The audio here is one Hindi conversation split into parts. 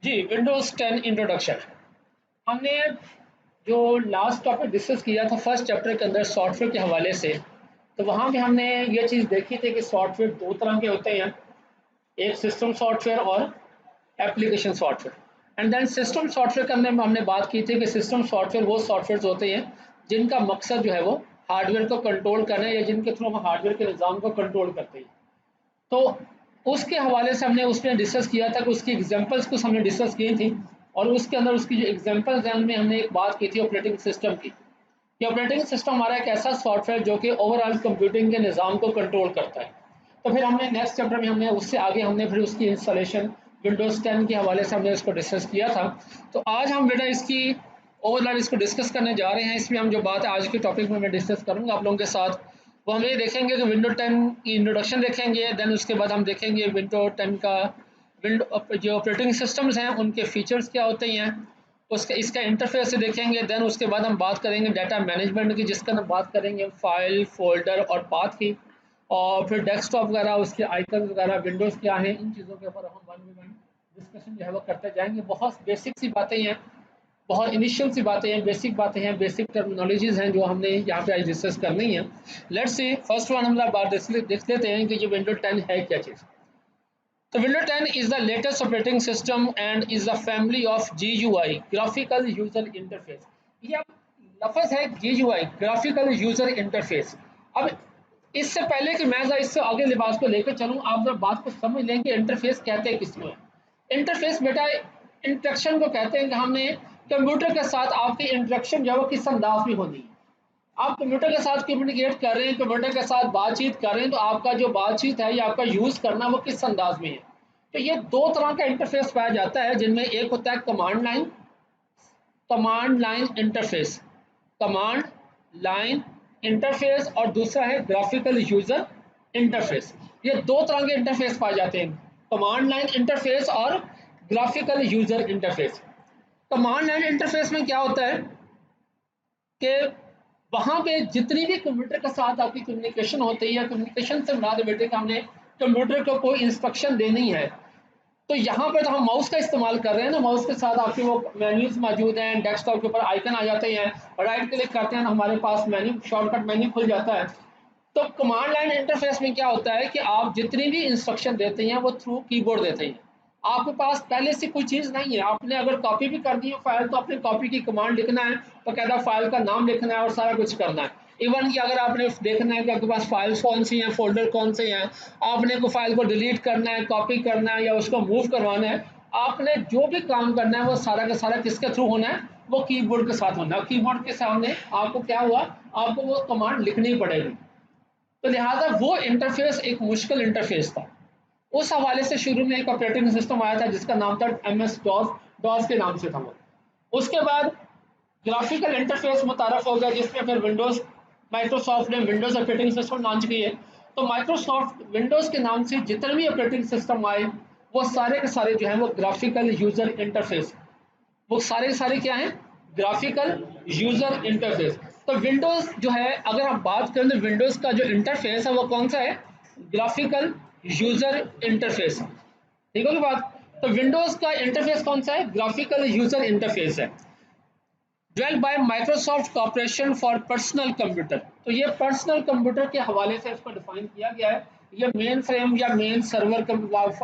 जी, विंडोज़ 10 इंट्रोडक्शन। हमने जो लास्ट टॉपिक डिस्कस किया था फर्स्ट चैप्टर के अंदर सॉफ्टवेयर के हवाले से, तो वहाँ पे हमने ये चीज़ देखी थी कि सॉफ्टवेयर 2 तरह के होते हैं, एक सिस्टम सॉफ्टवेयर और application software. And then system software के अंदर हमने बात की थी कि सिस्टम सॉफ्टवेयर वो सॉफ्टवेयर्स होते हैं जिनका मकसद जो है वो हार्डवेयर को कंट्रोल करना है या जिनके थ्रू हम हार्डवेयर के निज़ाम को कंट्रोल करते हैं। तो उसके हवाले से हमने उसमें डिस्कस किया था कि उसकी एग्जांपल्स कुछ हमने डिस्कस की थी और उसके अंदर उसकी जो एग्जांपल्स हैं उनमें हमने एक बात की थी ऑपरेटिंग सिस्टम की कि ऑपरेटिंग सिस्टम हमारा एक ऐसा सॉफ्टवेयर जो कि ओवरऑल कंप्यूटिंग के निज़ाम को कंट्रोल करता है। तो फिर हमने नेक्स्ट चैप्टर में हमने उससे आगे हमने फिर उसकी इंस्टॉलेशन विंडोज़ 10 के हवाले से हमने उसको डिस्कस किया था। तो आज हम बेटा इसकी ओवरऑल इसको डिस्कस करने जा रहे हैं। इसमें हम जो बात है आज के टॉपिक में मैं डिस्कस करूँगा आप लोगों के साथ, वो हम ये देखेंगे कि विंडो 10 की इंट्रोडक्शन देखेंगे, देन उसके बाद हम देखेंगे विंडो 10 का विंडो जो ऑपरेटिंग सिस्टम्स हैं उनके फीचर्स क्या होते हैं, उसका इसका इंटरफेस से देखेंगे। देन उसके बाद हम बात करेंगे डाटा मैनेजमेंट की, जिसका हम बात करेंगे फाइल फोल्डर और पाथ की, और फिर डेस्कटॉप वगैरह उसके आइकन वगैरह विंडोज़ क्या हैं, इन चीज़ों के ऊपर हम वन बाई वन डिस्कशन जो है वो करते जाएंगे। बहुत बेसिक सी बातें हैं, बहुत इनिशियल सी बातें हैं, बेसिक बातें हैं, बेसिक टर्मिनोलॉजीज़ हैं जो हमने यहाँ पे आज डिस्कस करनी है। लेट्स सी फर्स्ट वन हम बात देख लेते हैं कि ये विंडो 10 है क्या चीज़। तो window 10 is the latest operating system and is the family of GUI graphical user interface। ये अब लफ्ज़ है GUI graphical user interface। अब इससे पहले कि मैं इससे आगे लिबास को लेकर चलूँ, आप जरा बात को समझ लें कि इंटरफेस कहते हैं किसको है। इंटरफेस बेटा इंटरेक्शन को कहते हैं कि हमने कंप्यूटर के साथ आपकी इंटरेक्शन जो है वो किस अंदाज में होनी है। आप कंप्यूटर के साथ कम्युनिकेट कर रहे हैं, कंप्यूटर के साथ बातचीत कर रहे हैं, तो आपका जो बातचीत है या आपका यूज़ करना वो किस अंदाज में है। तो ये दो तरह का इंटरफेस पाया जाता है, जिनमें एक होता है command line interface, command line interface, और दूसरा है ग्राफिकल यूजर इंटरफेस। ये दो तरह के इंटरफेस पाए जाते हैं, कमांड लाइन इंटरफेस और graphical user interface. Command line interface में क्या होता है कि वहाँ पे जितनी भी कंप्यूटर के साथ आपकी कम्युनिकेशन होती है या कम्युनिकेशन से मुराद बेटे कि हमने कंप्यूटर को कोई इंस्ट्रक्शन देनी है, तो यहाँ पर तो हम माउस का इस्तेमाल कर रहे हैं ना, माउस के साथ आपके वो मेन्यूज मौजूद हैं, डेस्कटॉप के ऊपर आइकन आ जाते हैं, राइट क्लिक करते हैं तो हमारे पास मेन्यू शॉर्टकट मेन्यू खुल जाता है। तो कमांड लाइन इंटरफेस में क्या होता है कि आप जितनी भी इंस्ट्रक्शन देते हैं वो थ्रू कीबोर्ड देते हैं। आपके पास पहले से कोई चीज़ नहीं है, आपने अगर कॉपी भी कर दी है फाइल तो अपने कॉपी की कमांड लिखना है, तो कहता फाइल का नाम लिखना है और सारा कुछ करना है। इवन कि अगर आपने देखना है कि आपके पास फाइल्स कौन सी हैं, फोल्डर कौन से हैं, आपने को फाइल को डिलीट करना है, कॉपी करना है या उसको मूव करवाना है, आपने जो भी काम करना है वो सारा का सारा किसके थ्रू होना है, वो कीबोर्ड के साथ होना है। कीबोर्ड के सामने आपको क्या हुआ, आपको वो कमांड लिखनी पड़ेगी। तो लिहाजा वो इंटरफेस एक मुश्किल इंटरफेस था। उस हवाले से शुरू में एक ऑपरेटिंग सिस्टम आया था जिसका नाम था MS डॉस, डॉस के नाम से था वो। उसके बाद ग्राफिकल इंटरफेस मुतारफ हो गया, जिसमें फिर विंडोज़ माइक्रोसॉफ्ट ने विंडोज़ ऑपरेटिंग सिस्टम लॉन्च किए। तो माइक्रोसॉफ्ट विंडोज़ के नाम से जितने भी ऑपरेटिंग सिस्टम आए वो सारे के सारे जो हैं वो ग्राफिकल यूज़र इंटरफेस, वो सारे के सारे क्या हैं, ग्राफिकल यूज़र इंटरफेस। तो विंडोज़ जो है अगर आप बात करें तो विंडोज़ का जो इंटरफेस है वो कौन सा है, ग्राफिकल यूज़र इंटरफेस। ठीक होगी बात। तो विंडोज़ का इंटरफेस कौन सा है, ग्राफिकल यूज़र इंटरफेस है। Developed by Microsoft corporation for personal computer. तो ये पर्सनल कंप्यूटर के हवाले से इसको डिफाइन किया गया है। ये मेन फ्रेम या मेन सर्वर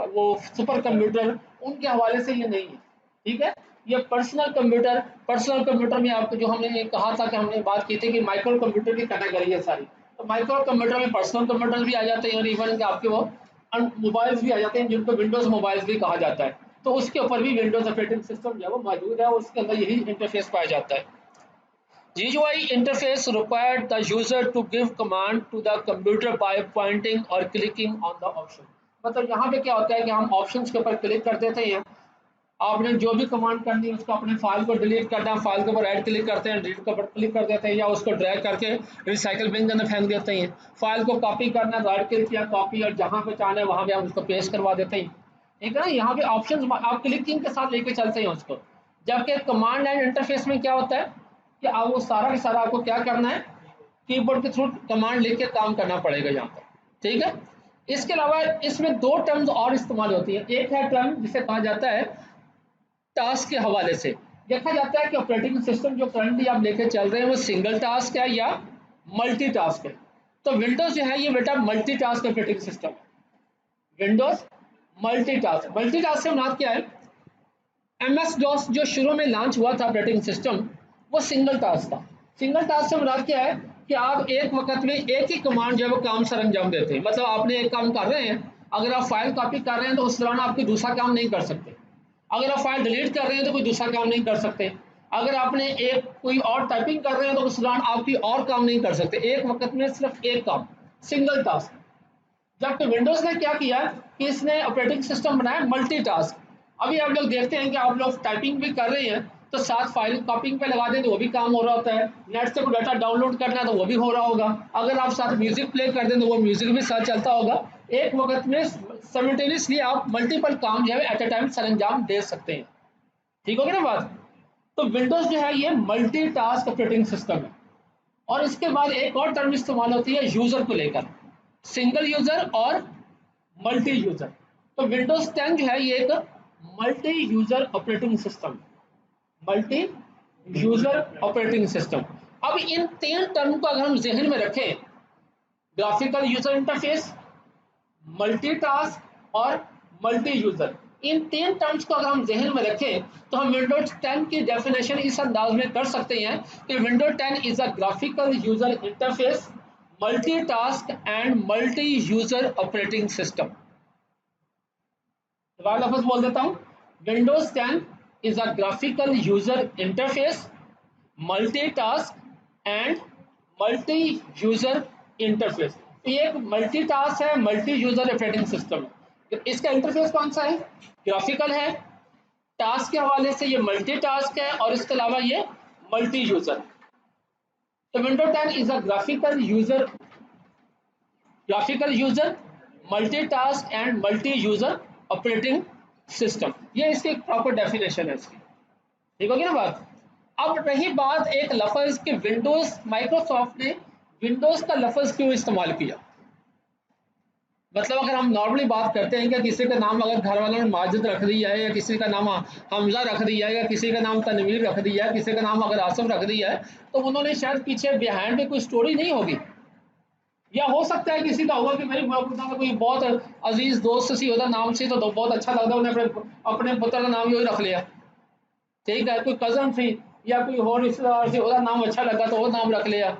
वो सुपर कंप्यूटर उनके हवाले से ये नहीं है। ठीक है, ये पर्सनल कंप्यूटर में आपको जो हमने कहा था कि हमने बात की थी कि माइक्रो कंप्यूटर की कैटेगरी है सारी। तो माइक्रो कंप्यूटर में पर्सनल कंप्यूटर भी आ जाते हैं और इवन के आपके वो मोबाइल्स भी आ जाते हैं जिनको विंडोज़ मोबाइल्स भी कहा जाता है। तो उसके ऊपर भी विंडोज़ ऑपरेटिंग सिस्टम जो है वो मौजूद है, उसके अंदर यही इंटरफेस पाया जाता है। GUI interface required the user to give command to the computer by pointing or clicking on the option। मतलब यहाँ पे क्या होता है कि हम ऑप्शंस के ऊपर क्लिक कर देते हैं, आपने जो भी कमांड करनी है उसको, अपने फाइल को डिलीट करना है फाइल के ऊपर राइट क्लिक करते हैं, डिलीट के ऊपर क्लिक कर देते हैं या उसको ड्रैग करके रिसाइकल बिन के अंदर फेंक देते हैं। फाइल को कॉपी करना है, राइट क्लिक किया कॉपी, और जहाँ पे चाहना है वहाँ पे हम उसको पेस्ट करवा देते हैं। ठीक है ना, यहाँ पे ऑप्शन आप क्लिकिंग के साथ लेके चलते हैं उसको। जबकि कमांड लाइन इंटरफेस में क्या होता है कि आप वो सारा का सारा आपको क्या करना है, कीबोर्ड के थ्रू कमांड लिख के काम करना पड़ेगा यहाँ पर। ठीक है, इसके अलावा इसमें दो टर्म्स और इस्तेमाल होती है। एक है टर्म जिसे कहा जाता है टास्क के हवाले से देखा जाता है कि ऑपरेटिंग सिस्टम जो करंटली आप लेके चल रहे हैं वो सिंगल टास्क है या मल्टी टास्क है। तो विंडोज जो है ये बेटा मल्टी टास्क ऑपरेटिंग सिस्टम है। विंडोज मल्टी टास्क से मुराद क्या है? एमएस डॉस जो शुरू में लॉन्च हुआ था ऑपरेटिंग सिस्टम, वो सिंगल टास्क था। सिंगल टास्क से मुराद क्या है कि आप एक वक्त में एक ही कमांड जो है वो काम सर अंजाम देते हैं। मतलब आपने एक काम कर रहे हैं, अगर आप फाइल कॉपी कर रहे हैं तो उस दौरान आपकी दूसरा काम नहीं कर सकते। अगर आप फाइल डिलीट कर रहे हैं तो कोई दूसरा काम नहीं कर सकते। अगर आपने एक कोई और टाइपिंग कर रहे हैं तो उस दौरान आपकी और काम नहीं कर सकते। एक वक्त में सिर्फ एक काम, सिंगल टास्क। जबकि विंडोज ने क्या किया कि इसने ऑपरेटिंग सिस्टम बनाया मल्टीटास्क। अभी आप लोग देखते हैं कि आप लोग टाइपिंग भी कर रहे हैं तो साथ फाइल कॉपिंग पे लगा दें तो वो भी काम हो रहा होता है। नेट से कोई डाटा डाउनलोड करना है तो वो भी हो रहा होगा। अगर आप साथ म्यूजिक प्ले कर दें तो वो म्यूजिक भी साथ चलता होगा। एक वक्त में साइमल्टेनियसली आप मल्टीपल काम जो है एट अ टाइम सर अंजाम दे सकते हैं। ठीक होगी ना बात? तो विंडोज जो है ये मल्टीटास्क ऑपरेटिंग सिस्टम है। और इसके बाद एक और टर्म इस्तेमाल होती है यूजर को लेकर, सिंगल यूजर और मल्टी यूजर। तो विंडोज 10 जो है ये एक multi user operating system, multi user operating system. अब इन तीन टर्म को अगर हम जहन में रखें, ग्राफिकल यूजर इंटरफेस, मल्टीटास्क और मल्टी यूजर, इन तीन टर्म्स को अगर हम जहन में रखें तो हम विंडोज 10 की डेफिनेशन इस अंदाज में कर सकते हैं कि Windows 10 is a graphical user interface, multitask and multi user operating system. दोबारा लफ्ज बोल देता हूँ, Windows 10 is a graphical user interface, multitask and multi user interface. ये एक मल्टीटास्क है, मल्टी यूजर ऑपरेटिंग सिस्टम है। इसका इंटरफेस कौन सा है? ग्राफिकल है। टास्क के हवाले से ये मल्टीटास्क है और इसके अलावा ये मल्टी यूजर। तो Windows 10 is a graphical user multitask and multi user operating system. ये इसकी प्रॉपर डेफिनेशन है इसकी। ठीक होगी ना बात? अब रही बात एक लफ्ज कि विंडोज, माइक्रोसॉफ्ट ने विंडोज का लफ्ज क्यों इस्तेमाल किया। मतलब अगर हम नॉर्मली बात करते हैं कि किसी का नाम अगर घर वालों ने माजिद रख दिया है, या किसी का नाम हमजा रख दिया है, या किसी का नाम तनवीर रख दिया है, किसी का नाम अगर आसम रख दिया है, तो उन्होंने शायद पीछे बिहाइंड में कोई स्टोरी नहीं होगी। या हो सकता है किसी का होगा कि भाई कोई बहुत अजीज दोस्त सी होता नाम से, तो बहुत अच्छा लगता है, उन्हें अपने पुत्र का नाम ही रख लिया। ठीक है, कोई कजन थी या कोई और रिश्तेदार थी, उसका नाम अच्छा लगा तो वो नाम रख लिया।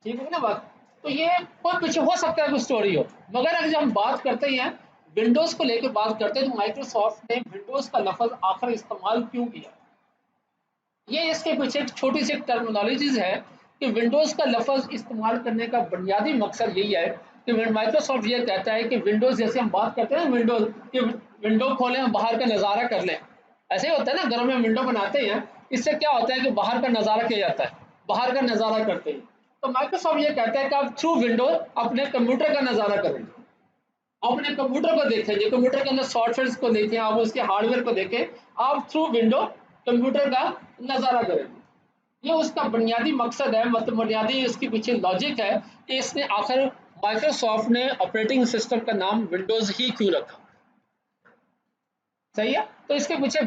ठीक है ना बात? तो ये कोई पीछे हो सकता है कोई स्टोरी हो। मगर अगर जब हम बात करते हैं विंडोज को लेकर बात करते हैं तो माइक्रोसॉफ्ट ने विंडोज का लफ्ज आखिर इस्तेमाल क्यों किया, ये इसके पीछे एक छोटी सी टर्मिनोलॉजीज है कि विंडोज का लफ्ज इस्तेमाल करने का बुनियादी मकसद यही है कि माइक्रोसॉफ्ट ये कहता है कि विंडोज, जैसे हम बात करते हैं विंडोज कि विंडो खोलें और बाहर का नज़ारा कर लें, ऐसे ही होता है ना, घरों में विंडो बनाते हैं, इससे क्या होता है कि बाहर का नज़ारा किया जाता है, बाहर का नज़ारा करते हैं। तो माइक्रोसॉफ्ट ये कहता है कि आप थ्रू विंडो अपने कंप्यूटर का नज़ारा करेंगे, अपने कंप्यूटर को देखेंगे, कंप्यूटर के अंदर सॉफ्टवेयर को देखें, आप उसके हार्डवेयर को देखें, आप थ्रू विंडो कंप्यूटर का नज़ारा करेंगे। ये उसका बुनियादी मकसद है, मतलब बुनियादी इसके पीछे लॉजिक है कि इसने आखिर माइक्रोसॉफ्ट ने ऑपरेटिंग सिस्टम का नाम विंडोज ही क्यों रखा। सही है? तो इसके पीछे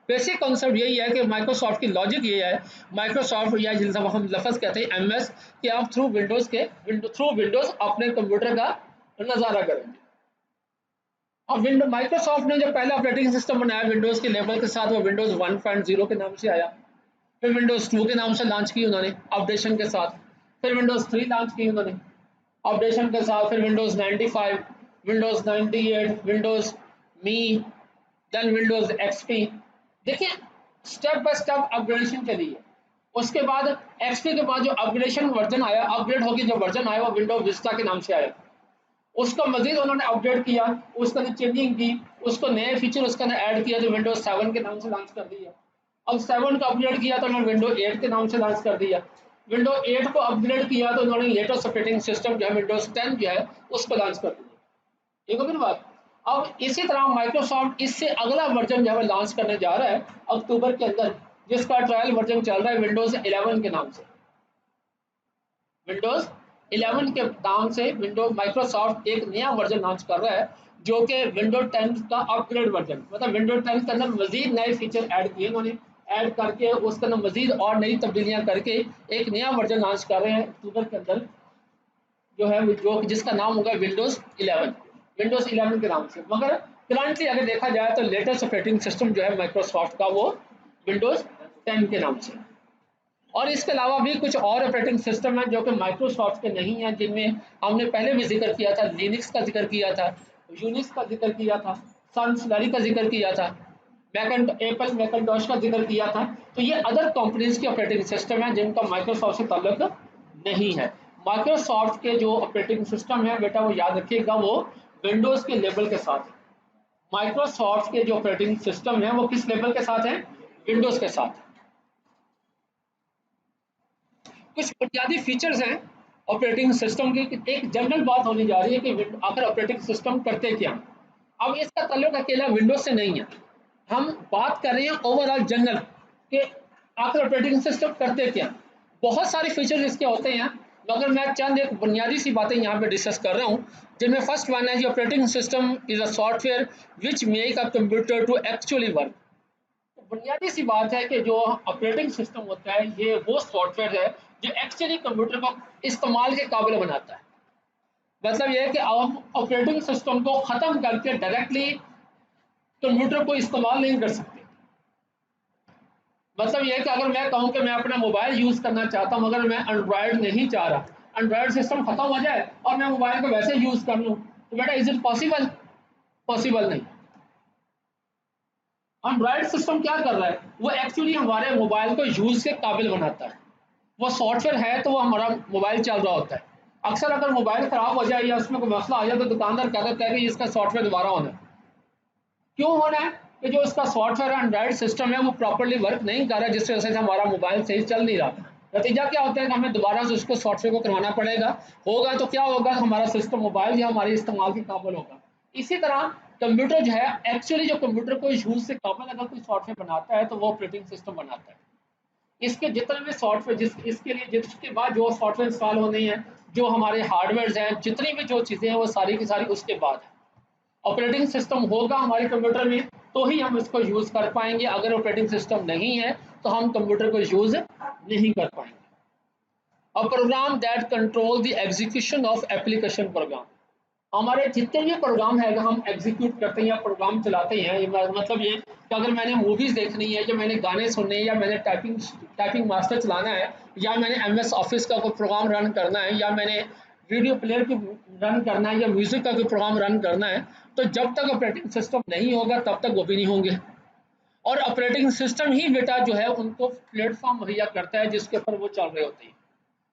बेसिक कॉन्सेप्ट यही है कि माइक्रोसॉफ्ट की लॉजिक ये है, माइक्रोसॉफ्ट या जिनसे हम लफ्ज कहते हैं एमएस, कि आप थ्रू विंडोज अपने कंप्यूटर का नज़ारा करेंगे। अब विंडो माइक्रोसॉफ्ट ने जो पहला ऑपरेटिंग सिस्टम बनाया विंडोज के लेवल के साथ, वो विंडोज 1.0 के नाम से आया। फिर विंडोज 2 के नाम से लॉन्च की उन्होंने अपडेशन के साथ। फिर विंडोज 3 लॉन्च की उन्होंने अपडेशन के साथ। फिर विंडोज 95, विंडोज 98, विंडोज मी, देन विंडोज एक्सपी। देखिए स्टेप बाय स्टेप अपग्रेडेशन चली है। उसके बाद एक्सपी के बाद जो अपग्रेडेशन वर्जन आया, अपग्रेड होकर जो वर्जन आया वो विंडोज विस्टा के नाम से आया। उसको मजीद उन्होंने अपडेट किया, उसके अंदर चेंजिंग की, उसको नए फीचर उसके अंदर ऐड किया, तो विंडोज 7 के नाम से लॉन्च कर दिया। अब 7 को अपग्रेड किया तो उन्होंने विंडो 8 के नाम से लॉन्च कर दिया। विंडो 8 को अपग्रेड किया तो उन्होंने लेटेस्ट ऑपरेटिंग सिस्टम जो है विंडोज 10 जो है उसको लॉन्च कर दिया। ठीक है फिर बात। अब इसी तरह माइक्रोसॉफ्ट इससे अगला वर्जन जो है लॉन्च करने जा रहा है अक्टूबर के अंदर, जिसका ट्रायल वर्जन चल रहा है विंडोज 11 के नाम से, विंडोज 11 के नाम से विंडो माइक्रोसॉफ्ट एक नया वर्जन लॉन्च कर रहा है, जो कि विंडो 10 का अपग्रेड वर्जन, मतलब विंडो 10 के अंदर मजीद नए फीचर ऐड किए उन्होंने, ऐड करके उसके अंदर मजीद और नई तब्दीलियां करके एक नया वर्जन लॉन्च कर रहे हैं अक्टूबर के अंदर, जो है जो जिसका नाम होगा विंडोज 11, विंडोज 11 के नाम से। मगर करंटली अगर देखा जाए तो लेटेस्ट ऑपरेटिंग सिस्टम जो है माइक्रोसॉफ्ट का वो विंडोज 10 के नाम से। और इसके अलावा भी कुछ और ऑपरेटिंग सिस्टम हैं जो कि माइक्रोसॉफ्ट के नहीं हैं, जिनमें हमने पहले भी जिक्र किया था, लिनक्स का जिक्र किया था, यूनिक्स का जिक्र किया था, सन स्लरी का जिक्र किया था, एप्पल मैकिन्टॉश का जिक्र किया था। तो ये अदर कंपनीज के ऑपरेटिंग सिस्टम है जिनका माइक्रोसॉफ्ट से ताल्लुक नहीं है। माइक्रोसॉफ्ट के जो ऑपरेटिंग सिस्टम है बेटा वो याद रखिएगा, वो विंडोज के लेबल के साथ है। माइक्रोसॉफ्ट के जो ऑपरेटिंग सिस्टम है वो किस लेवल के साथ है? विंडोज के साथ। कुछ बुनियादी फीचर्स हैं ऑपरेटिंग सिस्टम की। एक जनरल बात होने जा रही है कि आखिर ऑपरेटिंग सिस्टम करते क्या। अब इसका ताल्लुक अकेला विंडोज से नहीं है, हम बात कर रहे हैं ओवरऑल जनरल कि आखिर ऑपरेटिंग सिस्टम करते क्या। बहुत सारे फीचर्स इसके होते हैं, मगर मैं चंद एक बुनियादी सी बातें यहाँ पे डिस्कस कर रहा हूँ, जिनमें फर्स्ट वन है, operating system is a software which make a computer to actually work. तो बुनियादी सी बात है कि जो ऑपरेटिंग सिस्टम होता है ये वो सॉफ्टवेयर है जो एक्चुअली कंप्यूटर को इस्तेमाल के काबिल बनाता है। मतलब ये है कि आप ऑपरेटिंग सिस्टम को ख़त्म करके डायरेक्टली कंप्यूटर को इस्तेमाल नहीं कर सकते। मतलब ये है कि अगर मैं कहूँ कि मैं अपना मोबाइल यूज़ करना चाहता हूँ, मगर मैं एंड्रॉयड नहीं चाह रहा, एंड्रॉयड सिस्टम ख़त्म हो जाए और मैं मोबाइल को वैसे यूज़ कर लूँ, तो बेटा इज़ इट पॉसिबल? पॉसिबल नहीं। एंड्रॉयड सिस्टम क्या कर रहा है, वो एक्चुअली हमारे मोबाइल को यूज़ के काबिल बनाता है। वो सॉफ्टवेयर है तो वो हमारा मोबाइल चल रहा होता है। अक्सर अगर मोबाइल ख़राब हो जाए या उसमें कोई मसला आ जाए तो दुकानदार कह देता है कि इसका सॉफ्टवेयर दोबारा होना है। क्यों होना है? कि जो इसका सॉफ्टवेयर एंड्रॉयड सिस्टम है वो प्रॉपर्ली वर्क नहीं कर रहा, जिसकी वजह से हमारा मोबाइल सही चल नहीं रहा। नतीजा क्या होता है कि हमें दोबारा से उसको सॉफ्टवेयर को करवाना पड़ेगा। होगा तो क्या होगा, हमारा सिस्टम मोबाइल या हमारे इस्तेमाल के काबिल होगा। इसी तरह कंप्यूटर जो है, एक्चुअली जो कंप्यूटर को यूज से काबिल अगर कोई सॉफ्टवेयर बनाता है तो वो ऑपरेटिंग सिस्टम बनाता है। इसके जितने भी सॉफ्टवेयर इसके लिए जिसके बाद जो सॉफ्टवेयर इंस्टॉल होने हैं, जो हमारे हार्डवेयर हैं, जितनी भी जो चीज़ें हैं वो सारी की सारी उसके बाद है। ऑपरेटिंग सिस्टम होगा हमारे कंप्यूटर में तो ही हम इसको यूज़ कर पाएंगे। अगर ऑपरेटिंग सिस्टम नहीं है तो हम कंप्यूटर को यूज़ नहीं कर पाएंगे। A program that control the execution of application program. हमारे जितने भी प्रोग्राम है हम एग्जीक्यूट करते हैं या प्रोग्राम चलाते हैं, मतलब ये कि अगर मैंने मूवीज़ देखनी है या मैंने गाने सुनने हैं या मैंने टाइपिंग मास्टर चलाना है या मैंने एमएस ऑफिस का कोई प्रोग्राम रन करना है या मैंने वीडियो प्लेयर की रन करना है या म्यूज़िक का कोई प्रोग्राम रन करना है, तो जब तक ऑपरेटिंग सिस्टम नहीं होगा तब तक वो भी नहीं होंगे। और ऑपरेटिंग सिस्टम ही बेटा जो है उनको प्लेटफॉर्म मुहैया करता है जिसके ऊपर वो चल रहे होते हैं।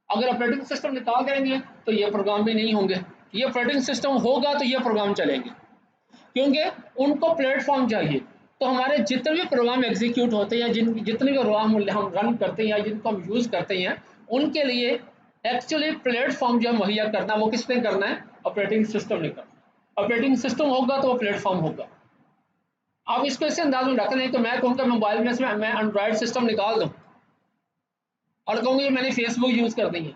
अगर ऑपरेटिंग सिस्टम निकाल देंगे तो ये प्रोग्राम भी नहीं होंगे, ये ऑपरेटिंग सिस्टम होगा तो ये प्रोग्राम चलेंगे, क्योंकि उनको प्लेटफॉर्म चाहिए। तो हमारे जितने भी प्रोग्राम एग्जीक्यूट होते हैं, जितने भी प्रोग्राम हम रन करते हैं या जिनको हम यूज़ करते हैं, उनके लिए एक्चुअली प्लेटफॉर्म जो है मुहैया करना वो किसने करना है? ऑपरेटिंग सिस्टम ने करना। ऑपरेटिंग सिस्टम होगा तो वो प्लेटफॉर्म होगा। आप इसको इसे अंदाज में रख लें कि मैं कहूँगा मोबाइल में से मैं एंड्रॉयड सिस्टम निकाल दूँ और कहूँगी मैंने फेसबुक यूज़ कर दी है।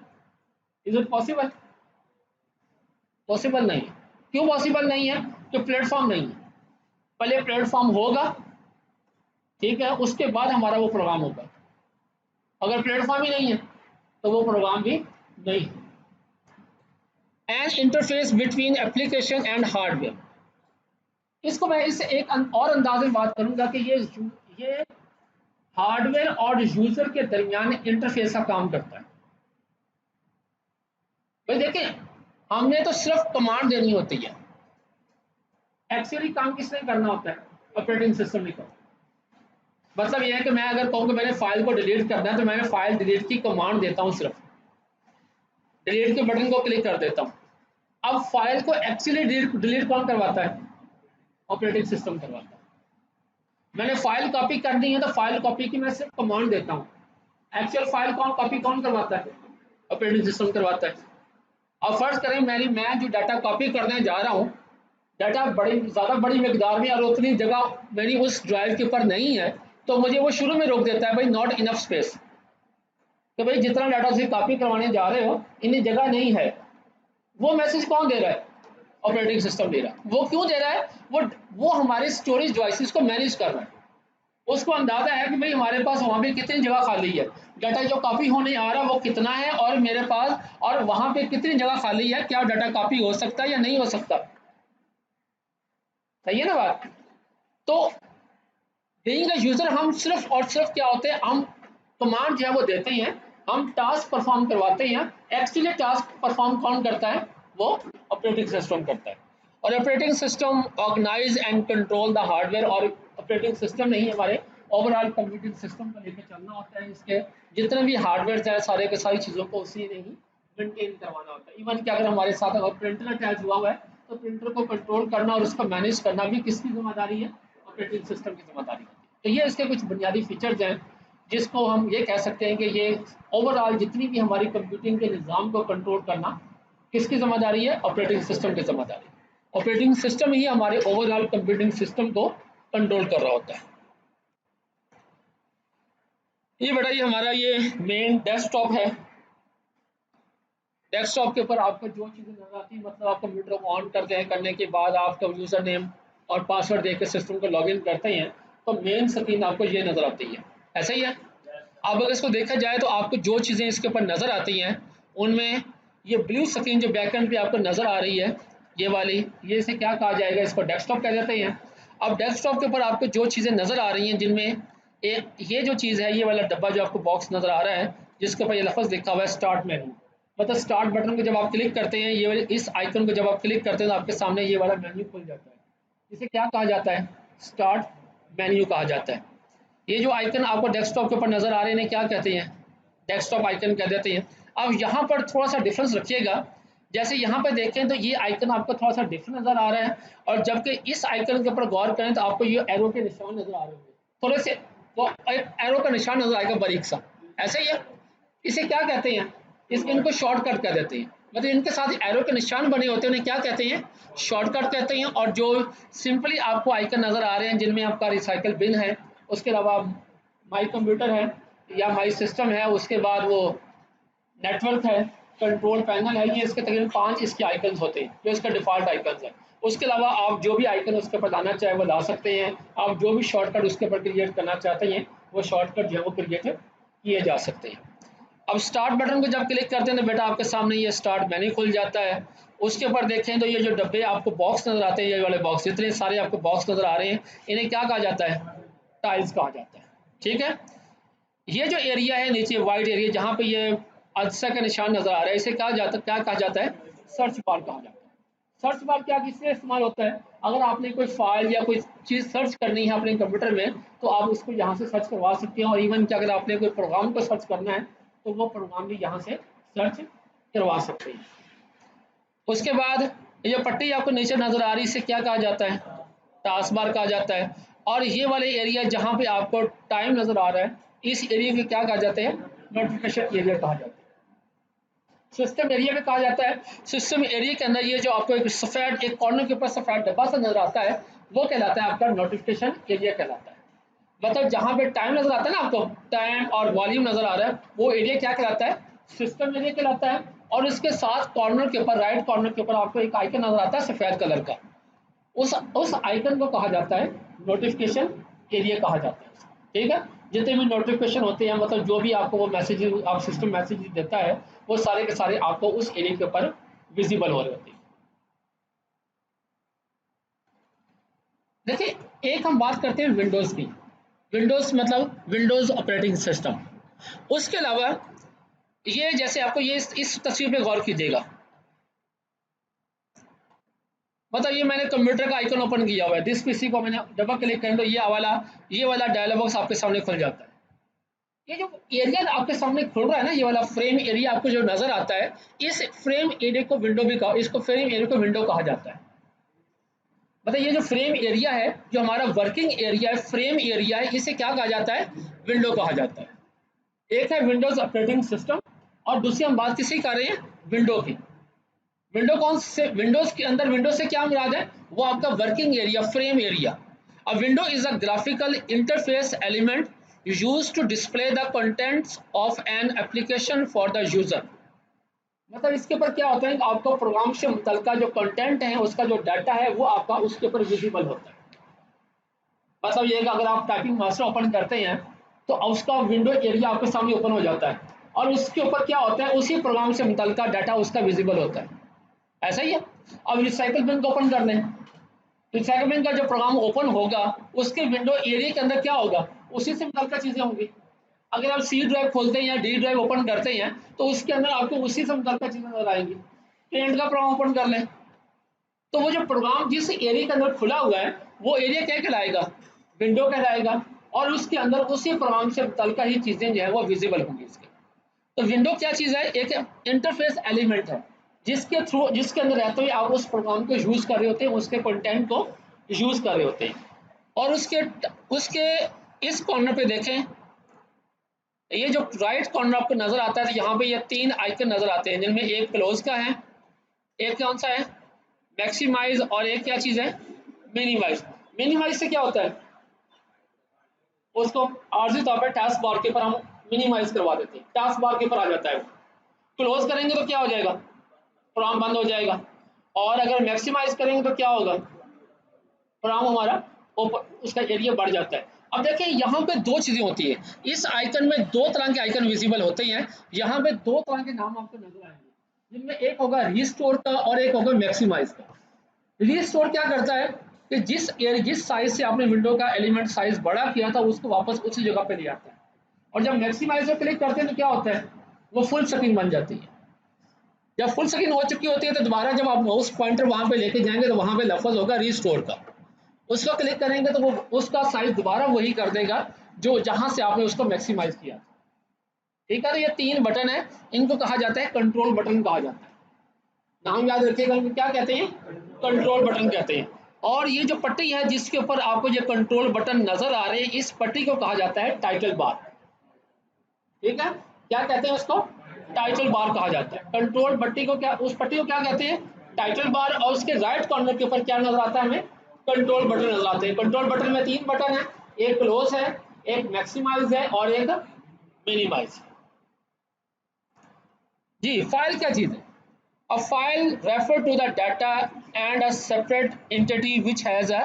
Is it possible? पॉसिबल नहीं है। क्यों पॉसिबल नहीं है? कि प्लेटफॉर्म नहीं है। पहले प्लेटफॉर्म होगा, ठीक है, उसके बाद हमारा वो प्रोग्राम होगा। अगर प्लेटफॉर्म ही नहीं है तो वो प्रोग्राम भी नहीं है। N interface between application and hardware. इसको मैं इससे एक और अंदाज में बात करूंगा कि ये हार्डवेयर और यूजर के दरमियान इंटरफेस का काम करता है। भाई देखिए, हमने तो सिर्फ कमांड देनी होती है, एक्चुअली काम किसने करना होता है? ऑपरेटिंग सिस्टम ने करना। मतलब ये है कि मैं अगर कहूँ कि मैंने फाइल को डिलीट करना है तो मैं फाइल डिलीट की कमांड देता हूँ, सिर्फ डिलीट के बटन को क्लिक कर देता हूँ। अब फाइल को एक्चुअली डिलीट कौन करवाता है? ऑपरेटिंग सिस्टम करवाता है। मैंने फाइल कॉपी करनी है तो फाइल कॉपी की मैं सिर्फ कमांड देता हूँ। एक्चुअल फाइल कॉपी कौन करवाता है? ऑपरेटिंग सिस्टम करवाता है। अब फर्ज करें मैं जो डाटा कॉपी करने जा रहा हूँ, डाटा ज़्यादा बड़ी मकदार में और उतनी जगह मेरी उस ड्राइव के ऊपर नहीं है, तो मुझे वो शुरू में रोक देता है, भाई नॉट इनफ स्पेस। कि भाई जितना डाटा से कॉपी करवाने जा रहे हो इन्हीं जगह नहीं है। वो मैसेज कौन दे रहा है? ऑपरेटिंग सिस्टम दे रहा है। वो क्यों दे रहा है? वो हमारे स्टोरेज डिवाइसेस को मैनेज कर रहा है। उसको अंदाजा है कि भाई हमारे पास वहाँ पे कितनी जगह खाली है, डाटा जो कॉपी होने आ रहा है वो कितना है, और मेरे पास और वहाँ पे कितनी जगह खाली है, क्या डाटा कॉपी हो सकता है या नहीं हो सकता। सही है ना बात? तो बीइंग अ यूजर हम सिर्फ और सिर्फ क्या होते हैं, हम कमांड जो है वो देते हैं, हम टास्क परफॉर्म करवाते हैं। एक्चुअली टास्क परफॉर्म कौन करता है? वो ऑपरेटिंग सिस्टम करता है। और operating system organise and control the hardware, और ऑपरेटिंग सिस्टम नहीं हमारे ओवरऑल कंप्यूटिंग सिस्टम को लेकर चलना होता है। इसके जितने भी हार्डवेयर है सारे के सारी चीज़ों को उसी ने ही मेंटेन करवाना होता है। इवन कि अगर हमारे साथ अगर प्रिंटर अटैच हुआ है तो प्रिंटर को कंट्रोल करना और उसको मैनेज करना भी किसकी जिम्मेदारी है? ऑपरेटिंग सिस्टम की जिम्मेदारी होती है। तो ये इसके कुछ बुनियादी फीचर्स हैं जिसको हम ये कह सकते हैं कि ये ओवरऑल जितनी भी हमारी कंप्यूटिंग के निज़ाम को कंट्रोल करना किसकी जिम्मेदारी है? ऑपरेटिंग सिस्टम की जिम्मेदारी। ऑपरेटिंग सिस्टम ही हमारे ओवरऑल कंप्यूटिंग सिस्टम को कंट्रोल कर रहा होता है। ये बेटा ये हमारा ये मेन डेस्कटॉप है। डेस्कटॉप के ऊपर आपको जो चीज़ें नजर आती है, मतलब आप कंप्यूटर को ऑन करते हैं, करने के बाद आपका यूज़र नेम और पासवर्ड देकर सिस्टम को लॉगिन करते हैं तो मेन स्क्रीन आपको ये नज़र आती है। ऐसा ही है। अब अगर इसको देखा जाए तो आपको जो चीज़ें इसके ऊपर नज़र आती हैं उनमें ये ब्लू स्क्रीन जो बैकएंड पे आपको नज़र आ रही है, ये वाली, ये इसे क्या कहा जाएगा? इसको डेस्कटॉप कह देते हैं। अब डेस्कटॉप के ऊपर आपको जो चीज़ें नज़र आ रही हैं जिनमें ये जो चीज़ है, ये वाला डब्बा जो आपको बॉक्स नज़र आ रहा है जिसके ऊपर ये लफ्ज़ लिखा हुआ है स्टार्ट मेनू, मतलब स्टार्ट बटन को जब आप क्लिक करते हैं, ये वाले इस आइकन को जब आप क्लिक करते हैं तो आपके सामने ये वाला मेन्यू खुल जाता है। इसे क्या कहा जाता है? स्टार्ट मेन्यू कहा जाता है। ये जो आइकन आपको डेस्कटॉप के ऊपर नज़र आ रहे हैं क्या कहते हैं? डेस्कटॉप आइकन कह देते हैं। अब यहाँ पर थोड़ा सा डिफरेंस रखिएगा। जैसे यहाँ पर देखें तो ये आइकन आपको थोड़ा सा डिफरेंट नज़र आ रहा है, और जबकि इस आइकन के ऊपर गौर करें तो आपको ये एरो के निशान नज़र आ रहे होंगे, थोड़े से वो एरो का निशान नज़र आएगा बारीक सा, ऐसे ही है। इसे क्या कहते हैं? इनको शॉर्टकट कह देते हैं। मतलब इनके साथ एरो के निशान बने होते हैं उन्हें क्या कहते हैं? शॉर्टकट कहते हैं। और जो सिंपली आपको आइकन नज़र आ रहे हैं जिनमें आपका रिसाइकल बिन है, उसके अलावा माई कंप्यूटर है या माई सिस्टम है, उसके बाद वो नेटवर्क है, कंट्रोल पैनल है, ये इसके तकरीबन 5 इसके आइकन्स होते हैं जो इसका डिफ़ॉल्ट आइकन्स है। उसके अलावा आप जो भी आइकन उसके ऊपर लाना चाहे वो ला सकते हैं। आप जो भी शॉर्टकट उसके ऊपर क्रिएट करना चाहते हैं वो शॉर्टकट जो है वो क्रिएट किए जा सकते हैं। अब स्टार्ट बटन को जब क्लिक करते हैं तो बेटा आपके सामने ये स्टार्ट मेन्यू खुल जाता है। उसके ऊपर देखें तो ये जो डब्बे आपको बॉक्स नज़र आते हैं, ये वाले बॉक्स, इतने सारे आपको बॉक्स नज़र आ रहे हैं, इन्हें क्या कहा जाता है? टाइल्स कहा जाता है। ठीक है। ये जो एरिया है नीचे वाइट एरिया जहाँ पे ये अच्छा का निशान नज़र आ रहा है, इसे क्या कहा जाता है? सर्च बार कहा जाता है। सर्च बार क्या किससे इस्तेमाल होता है? अगर आपने कोई फाइल या कोई चीज़ सर्च करनी है अपने कंप्यूटर में तो आप उसको यहाँ से सर्च करवा सकते हैं, और इवन कि अगर आपने कोई प्रोग्राम को सर्च करना है तो वो प्रोग्राम भी यहाँ से सर्च करवा सकते हैं। उसके बाद ये पट्टी आपको नीचे नज़र आ रही है, इसे क्या कहा जाता है? टास्क बार कहा जाता है। और ये वाले एरिया जहाँ पे आपको टाइम नज़र आ रहा है, इस एरिया को क्या कहा जाता है? नोटिफिकेशन एरिया कहा जाता है। सिस्टम एरिया में कहा जाता है। सिस्टम एरिया के अंदर ये जो आपको एक सफ़ेद एक कॉर्नर के ऊपर सफ़ेद डब्बा सा नज़र आता है वो कहलाता है आपका नोटिफिकेशन एरिया कहलाता है। मतलब जहाँ पे टाइम नज़र आता है ना, आपको टाइम और वॉल्यूम नज़र आ रहा है, वो एरिया क्या कहलाता है? सिस्टम एरिया कहलाता है। और इसके साथ कॉर्नर के ऊपर, राइट कॉर्नर के ऊपर आपको एक आइकन नज़र आता है सफ़ेद कलर का, उस आइकन को कहा जाता है नोटिफिकेशन एरिया कहा जाता है। ठीक है। जितने भी नोटिफिकेशन होते हैं, मतलब जो भी आपको वो मैसेज आप सिस्टम मैसेज देता है वो सारे के सारे आपको उस एरिया के ऊपर विजिबल हो रहे होते हैं। देखिए एक हम बात करते हैं विंडोज़ की। विंडोज़ मतलब विंडोज़ ऑपरेटिंग सिस्टम। उसके अलावा ये जैसे आपको ये इस तस्वीर पे गौर कीजिएगा, मतलब ये मैंने कंप्यूटर का आइकन ओपन किया हुआ है, दिस पीसी को मैंने डबल क्लिक करें तो ये वाला डायलॉग बॉक्स आपके सामने खुल जाता है। ये जो एरिया आपके सामने खुल रहा है ना, ये वाला फ्रेम एरिया आपको जो नजर आता है, इस फ्रेम एरिया को विंडो भी कहा, इसको फ्रेम एरिया को विंडो कहा जाता है। मतलब ये जो फ्रेम एरिया है, जो हमारा वर्किंग एरिया है, फ्रेम एरिया है, इसे क्या कहा जाता है? विंडो कहा जाता है। एक है विंडोज ऑपरेटिंग सिस्टम और दूसरी हम बात किसी कर रहे हैं? विंडो की। विंडो कौन से? विंडोज के अंदर विंडो से क्या मुराद है? वो आपका working area, frame area. A window is a graphical interface element used to display the contents of an application for the user. मतलब इसके ऊपर क्या होता है कि आपका प्रोग्राम से मुतल्लिका जो कंटेंट है, उसका जो डाटा है वो आपका उसके ऊपर विजिबल होता है। मतलब ये कि अगर आप टाइपिंग मास्टर ओपन करते हैं तो उसका विंडो एरिया आपके सामने ओपन हो जाता है और उसके ऊपर क्या होता है, उसी प्रोग्राम से मुतल्लिका डाटा उसका विजिबल होता है। ऐसा ही है। अब रिसाइकल बिन को ओपन कर लें, रिसाइकल बिन का जो प्रोग्राम ओपन होगा उसके विंडो एरिया के अंदर क्या होगा, उसी से मुतल्लिका चीज़ें होंगी। अगर आप सी ड्राइव खोलते हैं या डी ड्राइव ओपन करते हैं तो उसके अंदर आपको उसी से मुतल्लिका चीज़ें नजर आएंगी। पेंट का प्रोग्राम ओपन कर लें तो वो जो प्रोग्राम जिस एरिया के अंदर खुला हुआ है वो एरिया क्या कहलाएगा, विंडो कहलाएगा, और उसके अंदर उसी प्रोग्राम से मुतल्लिका ही चीज़ें जो है वो विजिबल होंगी इसके। तो विंडो क्या चीज़ है, एक इंटरफेस एलिमेंट है जिसके थ्रू, जिसके अंदर रहते हुए आप उस प्रोग्राम को यूज़ कर रहे होते हैं, उसके कंटेंट को यूज़ कर रहे होते हैं। और उसके उसके इस कॉर्नर पे देखें, ये जो राइट कॉर्नर आपको नजर आता है तो यहाँ पे ये तीन आइकन नजर आते हैं जिनमें एक क्लोज का है, एक कौन सा है मैक्सिमाइज, और एक क्या चीज़ है मिनिमाइज। मिनिमाइज से क्या होता है, उसको आर्जी तौर पर टास्क बार के ऊपर हम मिनिमाइज करवा देते हैं, टास्क बार के ऊपर आ जाता है। क्लोज करेंगे तो क्या हो जाएगा, प्रोग्राम बंद हो जाएगा। और अगर मैक्सिमाइज करेंगे तो क्या होगा, प्रोग्राम हमारा ओपन, उसका एरिया बढ़ जाता है। अब देखिए यहाँ पे दो चीजें होती है, इस आइकन में दो तरह के आइकन विजिबल होते हैं। यहाँ पे दो तरह के नाम आपको नजर आएंगे जिनमें एक होगा रिस्टोर का और एक होगा मैक्सिमाइज का। रिस्टोर क्या करता है कि जिस साइज से आपने विंडो का एलिमेंट साइज बड़ा किया था उसको वापस उसी जगह पे ले आता है। और जब मैक्सिमाइज पर क्लिक करते हैं तो क्या होता है, वो फुल स्क्रीन बन जाती है। जब फुल स्क्रीन हो चुकी होती है तो दोबारा जब आप माउस पॉइंटर वहां पे लेके जाएंगे तो वहां पे लफ्ज होगा रिस्टोर का, उसको क्लिक करेंगे तो वो उसका साइज दोबारा वही कर देगा जो जहां से आपने उसको मैक्सिमाइज किया। ठीक है, तो ये तीन बटन है, इनको कहा जाता है कंट्रोल बटन कहा जाता है। नाम याद रखिएगा, इनको क्या कहते हैं, कंट्रोल बटन कहते हैं। और ये जो पट्टी है जिसके ऊपर आपको ये कंट्रोल बटन नजर आ रहे हैं, इस पट्टी को कहा जाता है टाइटल बार। ठीक है, क्या कहते हैं उसको, टाइटल बार कहा जाता है। कंट्रोल पट्टी को क्या, उस पट्टी को क्या कहते हैं, टाइटल बार। और उसके राइट कॉर्नर के ऊपर क्या नजर आता है, हमें कंट्रोल बटन नजर आते हैं। कंट्रोल बटन में तीन बटन है, एक क्लोज है, एक मैक्सिमाइज है और एक मिनिमाइज। जी, फाइल क्या चीज है, a file refer to the data and a separate entity which has a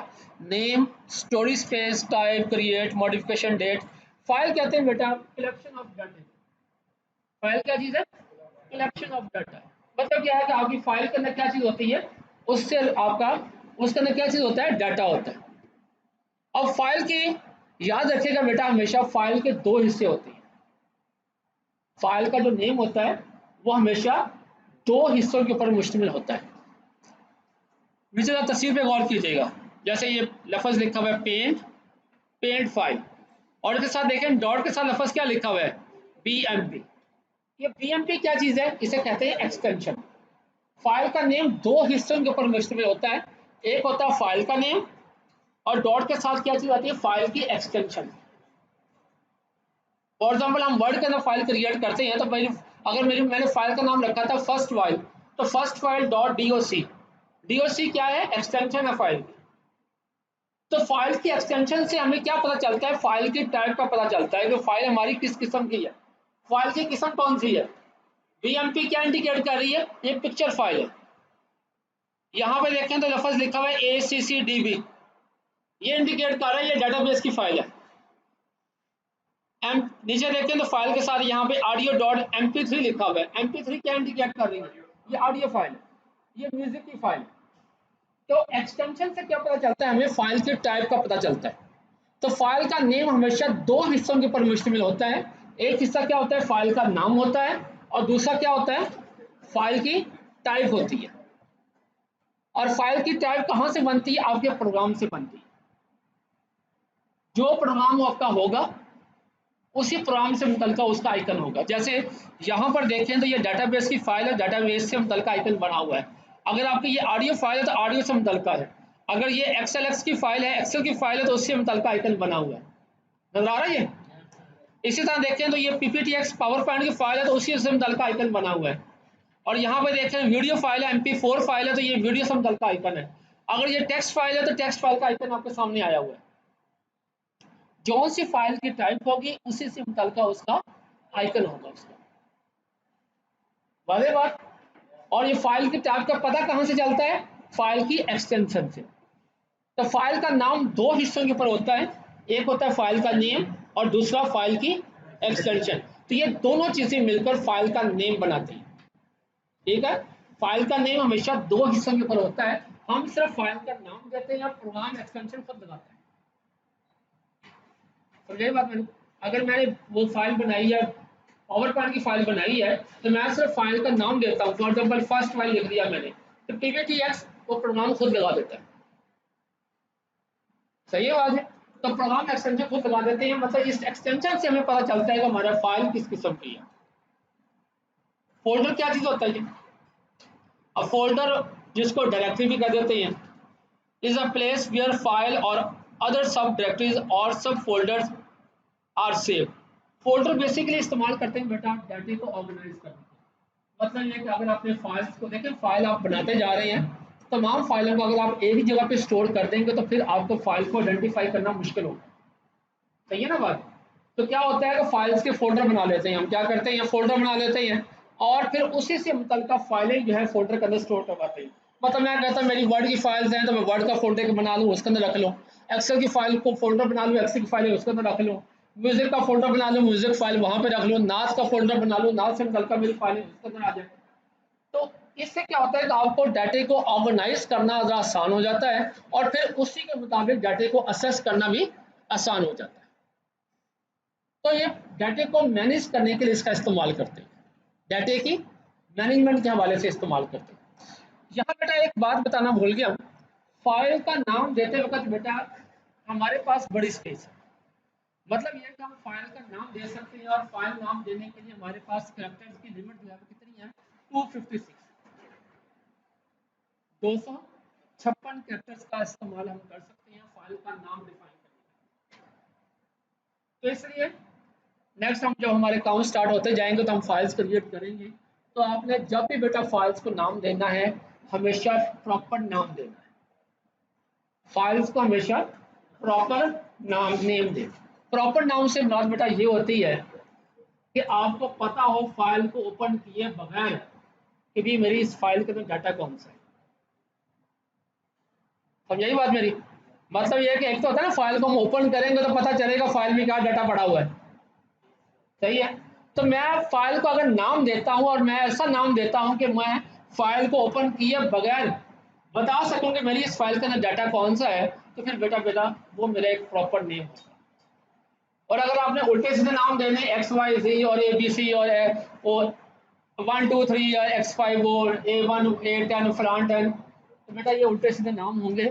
name, storage space, type, create, modification, date। File कहते हैं बेटा कलेक्शन ऑफ डाटा। फाइल क्या चीज है, कलेक्शन ऑफ डाटा। मतलब क्या है कि आपकी फाइल के अंदर क्या चीज होती है, उससे आपका उसके अंदर क्या चीज होता है, डाटा होता है। अब फाइल की याद रखिएगा बेटा, हमेशा फाइल के दो हिस्से होते हैं। फाइल का जो नेम होता है वो हमेशा दो हिस्सों के ऊपर मुश्तमिल होता है। नीचे का तस्वीर पे गौर कीजिएगा, जैसे ये लफ्ज लिखा हुआ है पेंट, पेंट फाइल, और इसके साथ देखें डॉट के साथ लफ्ज क्या लिखा हुआ है, बीएमपी। ये बीएमपी क्या चीज है, इसे कहते हैं एक्सटेंशन। फाइल का नेम दो हिस्सों के ऊपर मुश्तमिल होता है, एक होता है फाइल का नेम और डॉट के साथ क्या चीज आती है, फाइल की एक्सटेंशन। फॉर एग्जाम्पल हम वर्ड के अंदर फाइल क्रिएट करते हैं तो मैंने फाइल का नाम रखा था फर्स्ट फाइल, तो first file dot DOC. DOC क्या है, एक्सटेंशन है फाइल की। तो फाइल की एक्सटेंशन से हमें क्या पता चलता है, फाइल की टाइप का पता चलता है कि फाइल हमारी किस किस्म की है। फाइल की किस्म कौन सी है, बीएमपी क्या इंडिकेट कर रही है, ये पिक्चर फाइल है। यहाँ पे देखें तो लफ्ज लिखा हुआ है ACCDB, ये इंडिकेट कर रहा है ये डेटाबेस की फाइल है। नीचे देखें तो फाइल के साथ यहाँ पे ऑडियो डॉट MP3 लिखा हुआ है। MP3 क्या इंडिकेट कर रही है, ये ऑडियो फाइल है, ये म्यूजिक की फाइल है। तो एक्सटेंशन से क्या पता चलता है, हमें फाइल के टाइप का पता चलता है। तो फाइल का नेम हमेशा दो हिस्सों के ऊपर मुश्तमिल होता है। एक हिस्सा क्या होता है, फाइल का नाम होता है, और दूसरा क्या होता है, फाइल की टाइप होती है। और फाइल की टाइप कहाँ से बनती है, आपके प्रोग्राम से बनती है। जो प्रोग्राम आपका होगा उसी प्रोग्राम से मुतल्लिका उसका आइकन होगा। जैसे यहाँ पर देखें तो ये डाटाबेस की फाइल है, डाटाबेस से मुतल्लिका आइकन बना हुआ है। अगर आपकी ये ऑडियो फाइल है तो ऑडियो से मुतल्लिका है। अगर ये एक्सएलएक्स की फाइल है, एक्सेल की फाइल है तो उससे मुतल्लिका आइकन बना हुआ है। नजर आ रहा है ये। इसी तरह देखें तो ये PPTX पावर पॉइंट की फाइल है तो उसी से मुतल्लिका आइकन बना हुआ है। और यहाँ पे देखें वीडियो फाइल है, MP4 फाइल है तो ये वीडियो से मुतल्लिका आइकन है। अगर ये टेक्स्ट फाइल है तो टेक्स्ट फाइल का आइकन आपके सामने आया हुआ है। जो सी फाइल की टाइप होगी उसी से मुतलका उसका आइकन होगा उसका। वाले बात। और ये फाइल की टाइप का पता कहाँ से चलता है? फाइल की एक्सटेंशन से। तो फाइल का नाम दो हिस्सों के ऊपर होता है, एक होता है फाइल का नेम और दूसरा फाइल की एक्सटेंशन। तो ये दोनों चीजें मिलकर फाइल का नेम बनाती हैं। ठीक है, फाइल का नेम हमेशा दो हिस्सों के ऊपर होता है, हम सिर्फ फाइल का नाम देते हैं या प्रोग्राम एक्सटेंशन खुद लगाते हैं। समझे बात मैंने? अगर मैंने वो फाइल बनाई है, पावर पॉइंट की फाइल बनाई है, तो मैं सिर्फ फाइल का नाम देता हूँ। फॉर एग्जाम्पल फर्स्ट फाइल लिख दिया मैंने, तो pvtx वो प्रोग्राम खुद लगा देता है। सही है बात है? तो प्रोग्राम एक्सटेंशन खुद लगा देते हैं, मतलब इस एक्सटेंशन से हमें पता चलता है कि हमारा फाइल किस किस्म की है। फोल्डर क्या चीज होता है? अब फोल्डर, जिसको डायरेक्टरी भी कर देते हैं, is a place where file और अदर सब डायरेक्टरीज और subfolders are save. Folder basically इस्तेमाल करते हैं बेटा डाटा को ऑर्गेनाइज करने के। मतलब ये कि अगर आपने फाइल्स को देखें, फाइल आप बनाते जा रहे हैं, तमाम फाइलों को अगर आप एक ही जगह पे स्टोर कर देंगे तो फिर आपको फाइल को आइडेंटिफाई करना मुश्किल होगा। सही है ना बात? तो क्या होता है कि फाइल्स के फोल्डर बना लेते हैं, हम क्या करते हैं, फोल्डर बना लेते हैं और फिर उसी से मुतल्लिका फाइलें जो है फोल्डर के अंदर स्टोर करवाते हैं। मतलब मैं कहता हूँ मेरी वर्ड की फाइल्स हैं तो मैं वर्ड का फोल्डर बना लूँ, उसके अंदर रख लूँ। एक्सेल की फाइल को फोल्डर बना लूँ, एक्सेल की फाइल उसके अंदर रख लूँ। म्यूजिक का फोल्डर बना लूँ, म्यूजिक फाइल वहाँ पे रख लूँ। नाच का फोल्डर बना लूँ, नाच से मुतल्लिका मेरी फाइलें उसके अंदर आ जाए। तो इससे क्या होता है कि आपको डाटे को ऑर्गेनाइज करना ज़्यादा आसान हो जाता है और फिर उसी के मुताबिक डाटे को असेस करना भी आसान हो जाता है। तो ये डाटे को मैनेज करने के लिए इसका इस्तेमाल करते हैं, डाटे की मैनेजमेंट के हवाले से इस्तेमाल करते हैं। यहाँ बेटा एक बात बताना भूल गया, फाइल का नाम देते वक्त बेटा हमारे पास बड़ी स्पेस है। मतलब ये कि हम फाइल का नाम दे सकते हैं और फाइल नाम देने के लिए हमारे पास कैरेक्टर्स की लिमिट जो है वो कितनी है? 256, 256 कैरेक्टर्स का इस्तेमाल हम कर सकते हैं फाइल का नाम डिफाइन करने के लिए। तो इसलिए नेक्स्ट हम जब हमारे काम स्टार्ट होते जाएंगे तो हम फाइल्स क्रिएट करेंगे। तो आपने जब भी बेटा फाइल्स को नाम देना है, हमेशा प्रॉपर नाम देना है। फाइल्स को हमेशा प्रॉपर नाम नेम दें। प्रॉपर नाम से मुराद बेटा ये होती है कि आपको पता हो फाइल को ओपन किए बगैर कि भी मेरी इस फाइल के अंदर डाटा कौन सा है। समझाई बात मेरी? मतलब ये है कि एक तो होता है ना, फाइल को हम ओपन करेंगे तो पता चलेगा फाइल में क्या डाटा पड़ा हुआ है। सही है? तो मैं फाइल को अगर नाम देता हूं और मैं ऐसा नाम देता हूं कि मैं फाइल को ओपन किए बगैर बता सकूं कि मेरी इस फाइल के अंदर डाटा कौन सा है, तो फिर बेटा बेटा वो मेरा एक प्रॉपर नेम होगा। और अगर आपने उल्टे सीधे नाम देने XYZ और ABC और 1 2 3 या X5 और A1 A10 फलान 10, तो बेटा ये उल्टे सीधे नाम होंगे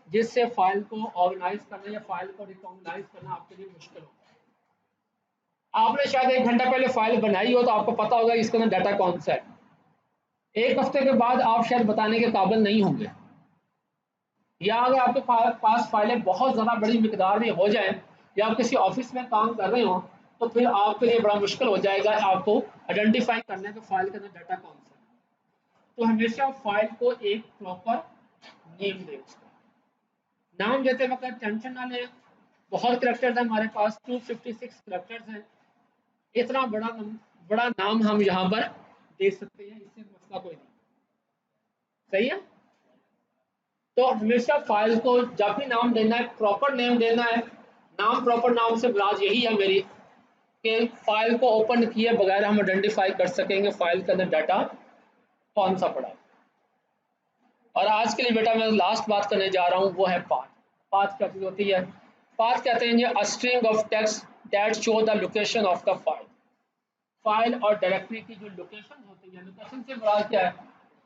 जिससे फाइल को ऑर्गेनाइज करना या फाइल को रिकॉग्नाइज करना आपके लिए मुश्किल होगा। आपने शायद 1 घंटा पहले फाइल बनाई हो तो आपको पता होगा इसके अंदर डाटा कौन सा है। एक हफ्ते के बाद आप शायद बताने के काबिल नहीं होंगे, या अगर आपके पास फाइलें बहुत ज़्यादा बड़ी मिकदार में हो जाएं या आप किसी ऑफिस में काम कर रहे हो, तो फिर आपके लिए बड़ा मुश्किल हो जाएगा आपको आइडेंटिफाई करने के फाइल के अंदर डाटा कौन सा है। तो हमेशा फाइल को एक प्रॉपर नेम दें। उसको नाम देते वक्त टेंशन ना लें। बहुत करेक्टर्स हैं हमारे पास, 256 करेक्टर्स हैं। इतना बड़ा नाम हम यहाँ पर दे सकते हैं, इससे मसला कोई नहीं। सही है? तो हमेशा फाइल को जब भी नाम देना है प्रॉपर नेम देना है। नाम प्रॉपर नाम से मुराद यही है मेरी कि फाइल को ओपन किए बगैर हम आइडेंटिफाई कर सकेंगे फाइल के अंदर डाटा कौन सा पड़ा है। और आज के लिए बेटा मैं लास्ट बात करने जा रहा हूँ, वो है पाथ। पाथ क्या चीज होती है? पाथ कहते हैं a string of text that show the location of the file. File और डायरेक्टरी की जो लोकेशन होती है, लोकेशन से मुराद क्या है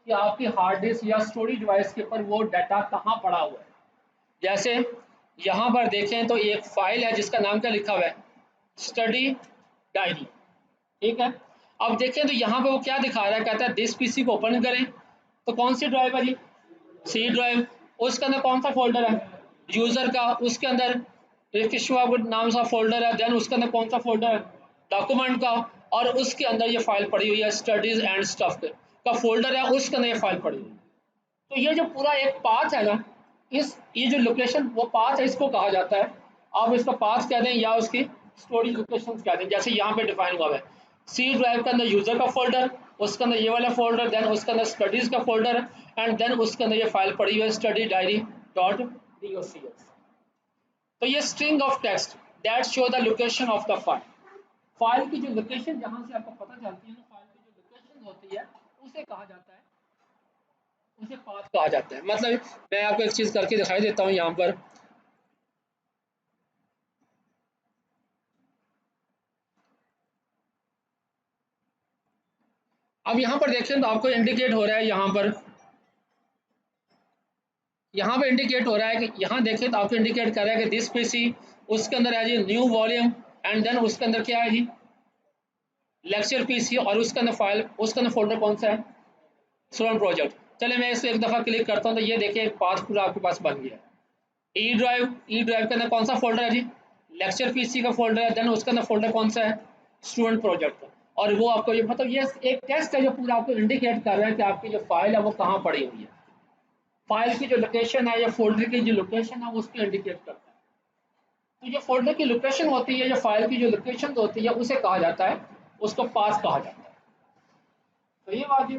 कि आपकी हार्ड डिस्क या स्टोरेज डिवाइस के ऊपर वो डाटा कहाँ पड़ा हुआ है। जैसे यहाँ पर देखें तो एक फाइल है जिसका नाम क्या लिखा हुआ है? Study diary. ठीक है, अब देखें तो यहाँ पे वो क्या दिखा रहा है, कहता है दिस पीसी को ओपन करें। तो कौन सी ड्राइव है जी? C drive. उसके अंदर कौन सा फोल्डर है? यूजर का। उसके अंदर रिकिशवा नाम सा फोल्डर है। देन उसके अंदर कौन सा फोल्डर है? डॉक्यूमेंट का। और उसके अंदर ये फाइल पड़ी हुई है स्टडीज एंड स्टफ का फोल्डर है, उसके अंदर ये फाइल पड़ी हुई है। तो ये जो पूरा एक पाथ है ना, इस ये जो लोकेशन वो पाथ है, इसको कहा जाता है आप इसका पाथ कह दें या उसकी स्टोरेज लोकेशन कह दें, जैसे यहाँ पे डिफाइन हुआ है सी ड्राइव के अंदर यूजर का फोल्डर, उसके अंदर ये वाला फोल्डर, देन उसके अंदर स्टडीज का फोल्डर एंड देन उसके अंदर ये फाइल पड़ी हुई है स्टडी डायरी डॉट docx। तो ये string of text that show the location of the file, file की जो लोकेशन जहां से आपको पता चलती है ना, फाइल की जो लोकेशन होती है उसे कहा जाता है, उसे पाथ कहा जाता है। मतलब मैं आपको एक चीज करके दिखाई देता हूँ यहाँ पर, अब यहाँ पर देखें तो आपको इंडिकेट हो रहा है, यहाँ पे इंडिकेट हो रहा है कि यहाँ देखें तो आपको इंडिकेट कर रहा है कि दिस पीसी, उसके अंदर है जी न्यू वॉल्यूम एंड देन उसके अंदर क्या है जी लेक्चर पीसी, और उसके अंदर फाइल, उसके अंदर फोल्डर कौन सा है स्टूडेंट प्रोजेक्ट। चले मैं इस एक दफ़ा क्लिक करता हूँ तो ये देखिए एक पाथ पूरा आपके पास बन गया। ई ड्राइव, ई ड्राइव के अंदर कौन सा फोल्डर है जी लेक्चर पीसी का फोल्डर है, देन उसके अंदर फोल्डर कौन सा है स्टूडेंट प्रोजेक्ट का। और वो आपको ये मतलब ये एक टेक्स्ट है जो पूरा आपको इंडिकेट कर रहा है कि आपकी जो फाइल है वो कहाँ पड़ी हुई है, फाइल की जो लोकेशन है या फोल्डर की जो लोकेशन है उसको इंडिकेट करता है। तो जो फोल्डर की लोकेशन होती है या फाइल की जो लोकेशन होती है उसे कहा जाता है, उसको पाथ कहा जाता है। तो ये बात है।